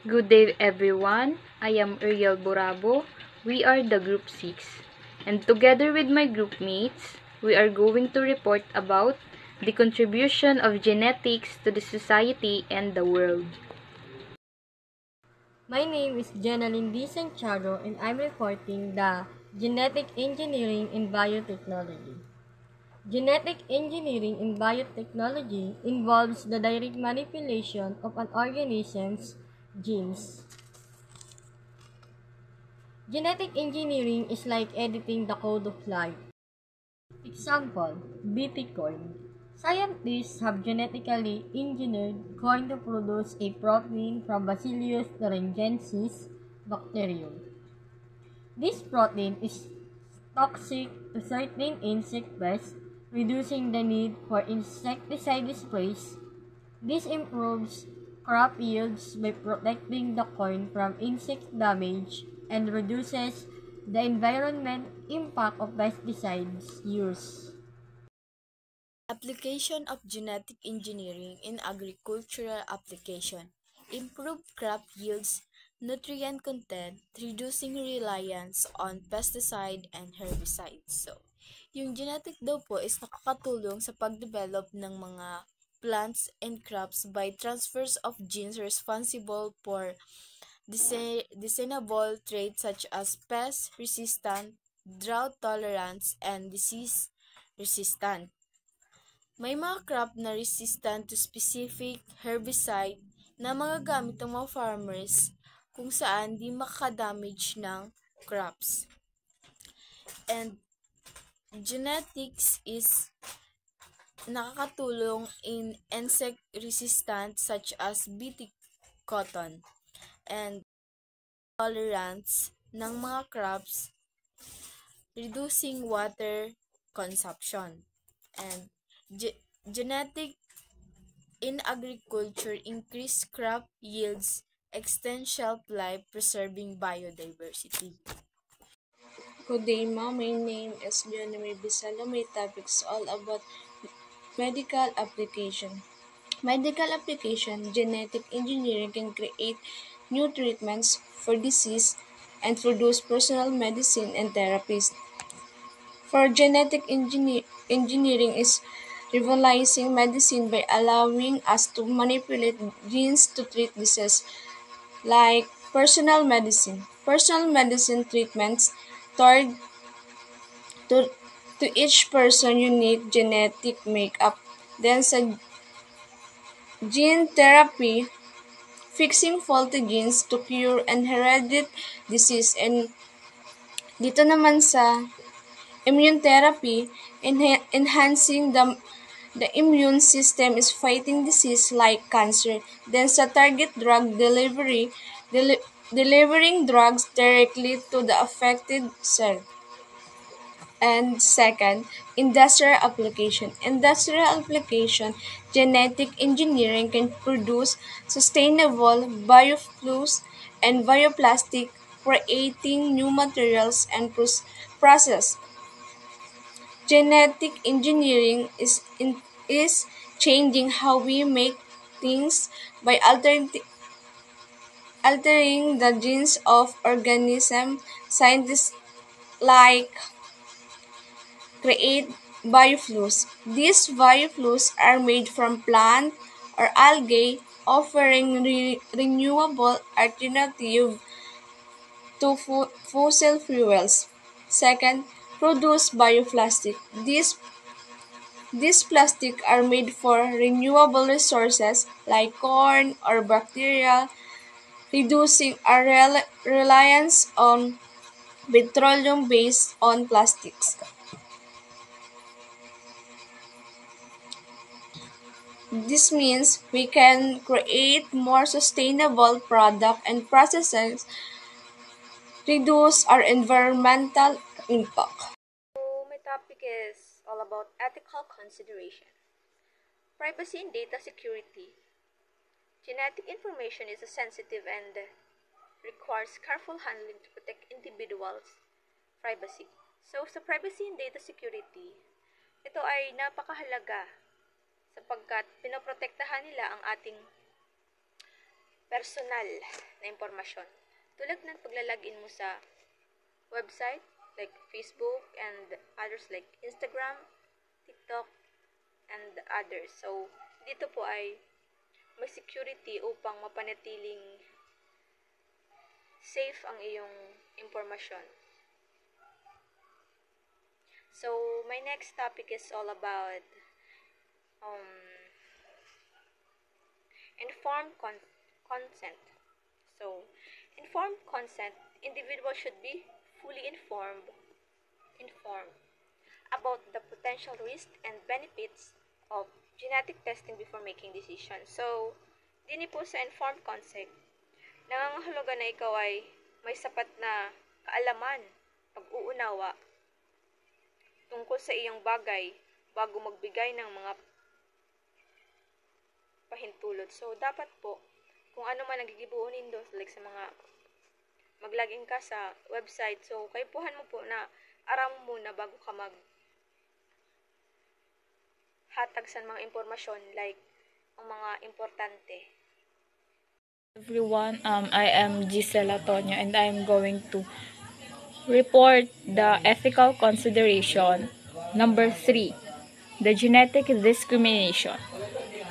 Good day everyone, I am Ariel Borabo. We are the Group 6 and together with my group mates, we are going to report about the contribution of genetics to the society and the world. My name is Jenaline D. Santiago and I'm reporting the Genetic Engineering in Biotechnology. Genetic engineering in biotechnology involves the direct manipulation of an organism's genes. Genetic engineering is like editing the code of life. Example, BT corn. Scientists have genetically engineered corn to produce a protein from Bacillus thuringiensis bacterium. This protein is toxic to certain insect pests, reducing the need for insecticide sprays. This improves crop yields by protecting the corn from insect damage and reduces the environmental impact of pesticides use. Application of genetic engineering in agricultural application. Improve crop yields, nutrient content, reducing reliance on pesticide and herbicides. So, yung genetic daw po is nakakatulong sa pagdevelop ng mga plants and crops by transfers of genes responsible for discernible traits such as pest resistant, drought tolerance, and disease resistant. May mga crop na resistant to specific herbicide na magagamit ng mga farmers kung saan di makaka-damage ng crops. And genetics is nakakatulong in insect resistant such as BT cotton and tolerance ng mga crops, reducing water consumption. And genetic in agriculture increase crop yields, extend shelf life, preserving biodiversity. Good day, ma'am. My name is Leonie Bisala. My topic is all about medical application. Medical application, genetic engineering can create new treatments for disease and produce personal medicine and therapies. For genetic engineering is revolutionizing medicine by allowing us to manipulate genes to treat diseases like personal medicine. Personal medicine treatments toward to, to each person unique genetic makeup. Then sa gene therapy, fixing faulty genes to cure inherited disease. And dito naman sa immune therapy, enhancing the immune system is fighting disease like cancer. Then sa target drug delivery, delivering drugs directly to the affected cell. And second, industrial application. Industrial application, genetic engineering can produce sustainable biofuels and bioplastic, creating new materials and process. Genetic engineering is changing how we make things by altering the genes of organisms. Scientists like create biofuels. These biofuels are made from plant or algae, offering renewable alternative to fossil fuels. Second, produce bioplastic. These plastics are made for renewable resources like corn or bacteria, reducing our reliance on petroleum based on plastics. This means we can create more sustainable products and processes, reduce our environmental impact. So, my topic is all about ethical consideration. Privacy and data security. Genetic information is sensitive and requires careful handling to protect individuals' privacy. So, sa privacy and data security, ito ay napakahalaga sapagkat pinoprotektahan nila ang ating personal na impormasyon. Tulad ng paglalagin mo sa website like Facebook and others like Instagram, TikTok, and others. So, dito po ay may security upang mapanatiling safe ang iyong impormasyon. So, my next topic is all about informed consent. So, informed consent, individuals should be fully informed about the potential risks and benefits of genetic testing before making decisions. So, dini po sa informed consent, nangangahulugan na ikaw ay may sapat na kaalaman, pag-uunawa tungkol sa iyong bagay bago magbigay ng mga pahintulot. So, dapat po, kung ano man nagigibuonin doon, like sa mga maglaging ka sa website, so, kaipuhan mo po na aram mo muna bago ka hatag sa mga impormasyon, like, ang mga importante. Everyone, I am Gisela Tonyo and I am going to report the ethical consideration number 3, the genetic discrimination.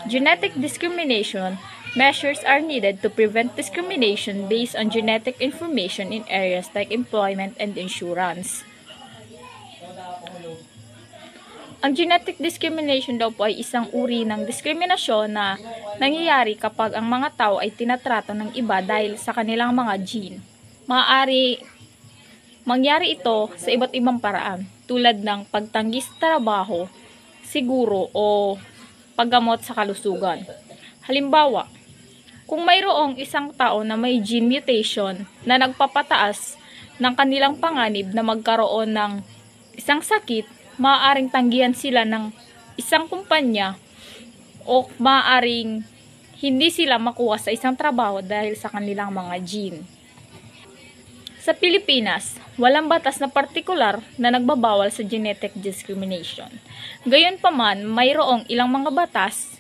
Genetic discrimination measures are needed to prevent discrimination based on genetic information in areas like employment and insurance. Ang genetic discrimination daw po ay isang uri ng diskriminasyon na nangyayari kapag ang mga tao ay tinatrato ng iba dahil sa kanilang mga gene. Maaari mangyari ito sa iba't ibang paraan, tulad ng pagtanggi sa trabaho, siguro o paggamot sa kalusugan. Halimbawa, kung mayroong isang tao na may gene mutation na nagpapataas ng kanilang panganib na magkaroon ng isang sakit, maaaring tanggihan sila ng isang kumpanya o maaaring hindi sila makuha sa isang trabaho dahil sa kanilang mga gene. Sa Pilipinas, walang batas na partikular na nagbabawal sa genetic discrimination. Gayunpaman, mayroong ilang mga batas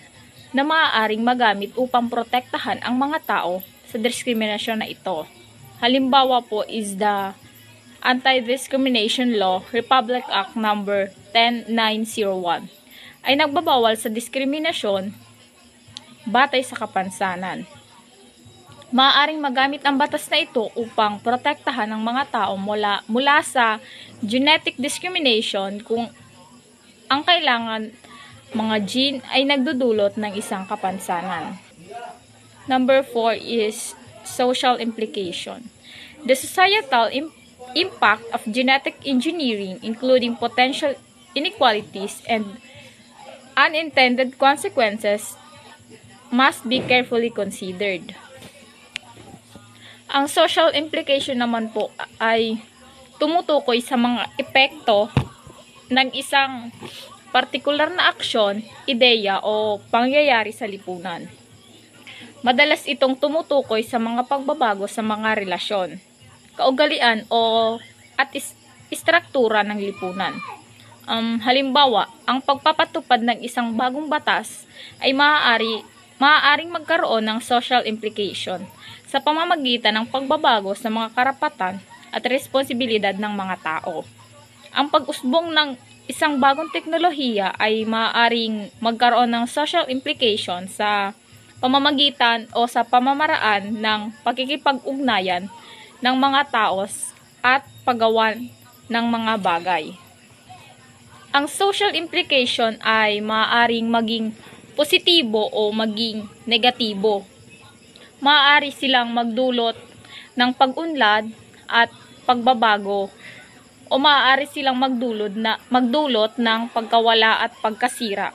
na maaaring magamit upang protektahan ang mga tao sa diskriminasyon na ito. Halimbawa po is the Anti-Discrimination Law, Republic Act No. 10901, ay nagbabawal sa diskriminasyon batay sa kapansanan. Maaaring magamit ang batas na ito upang protektahan ang mga tao mula sa genetic discrimination kung ang kailangan mga gene ay nagdudulot ng isang kapansanan. Number 4 is social implication. The societal impact of genetic engineering, including potential inequalities and unintended consequences, must be carefully considered. Ang social implication naman po ay tumutukoy sa mga epekto ng isang partikular na aksyon, ideya o pangyayari sa lipunan. Madalas itong tumutukoy sa mga pagbabago sa mga relasyon, kaugalian at istruktura ng lipunan. Halimbawa, ang pagpapatupad ng isang bagong batas ay maaaring magkaroon ng social implication sa pamamagitan ng pagbabago sa mga karapatan at responsibilidad ng mga tao. Ang pag-usbong ng isang bagong teknolohiya ay maaaring magkaroon ng social implication sa pamamagitan o sa pamamaraan ng pakikipag-ugnayan ng mga tao at paggawan ng mga bagay. Ang social implication ay maaaring maging positibo o maging negatibo. Maaari silang magdulot ng pag-unlad at pagbabago o maaari silang magdulot ng pagkawala at pagkasira.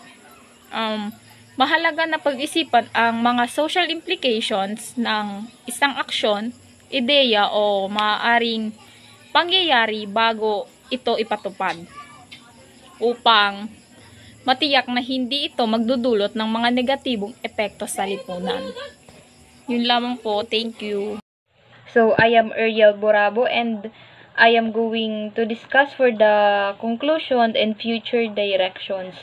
Mahalaga na pag-isipan ang mga social implications ng isang aksyon, ideya o maaaring pangyayari bago ito ipatupad upang matiyak na hindi ito magdudulot ng mga negatibong epekto sa lipunan. Yun lamang po. Thank you. So, I am Ariel Borabo and I am going to discuss for the conclusion and future directions.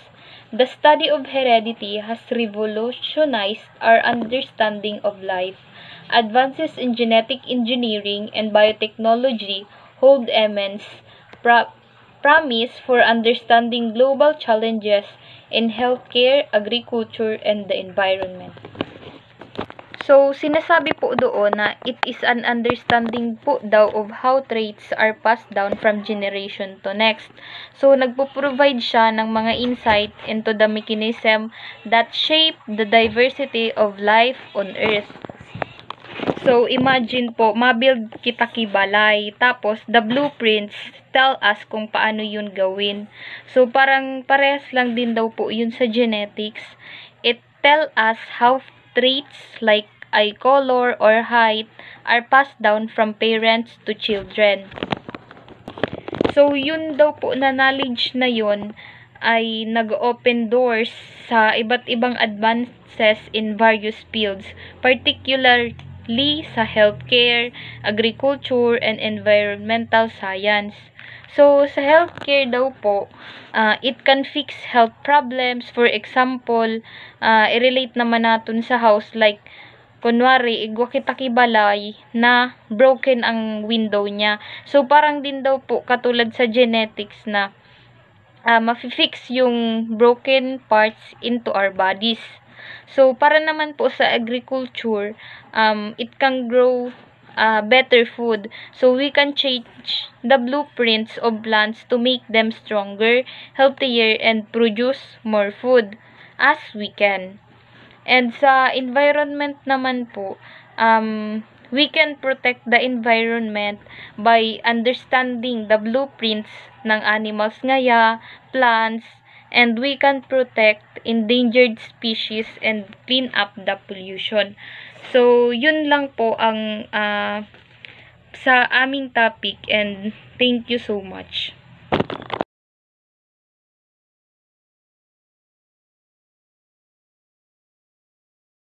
The study of heredity has revolutionized our understanding of life. advances in genetic engineering and biotechnology hold immense promise for understanding global challenges in healthcare, agriculture, and the environment. So, sinasabi po doon na it is an understanding po daw of how traits are passed down from generation to next. So, nagpo-provide siya ng mga insight into the mechanism that shape the diversity of life on Earth. So, imagine po, mabuild kita kibalay, tapos the blueprints tell us kung paano yun gawin. So, parang parehas lang din daw po yun sa genetics. It tell us how traits like eye color or height are passed down from parents to children. So, yun daw po na knowledge na yun ay nag-open doors sa iba't ibang advances in various fields, particularly sa healthcare, agriculture, and environmental science. So, sa healthcare daw po, it can fix health problems. For example, i-relate naman natin sa house like, kunwari, igwa kita kibalay na broken ang window niya. So, parang din daw po katulad sa genetics na ma-fix yung broken parts into our bodies. So, para naman po sa agriculture, it can grow better food. So, we can change the blueprints of plants to make them stronger, healthier, and produce more food as we can. And sa environment naman po, we can protect the environment by understanding the blueprints ng animals ngaya, plants, and we can protect endangered species and clean up the pollution. So, yun lang po ang sa aming topic, and thank you so much.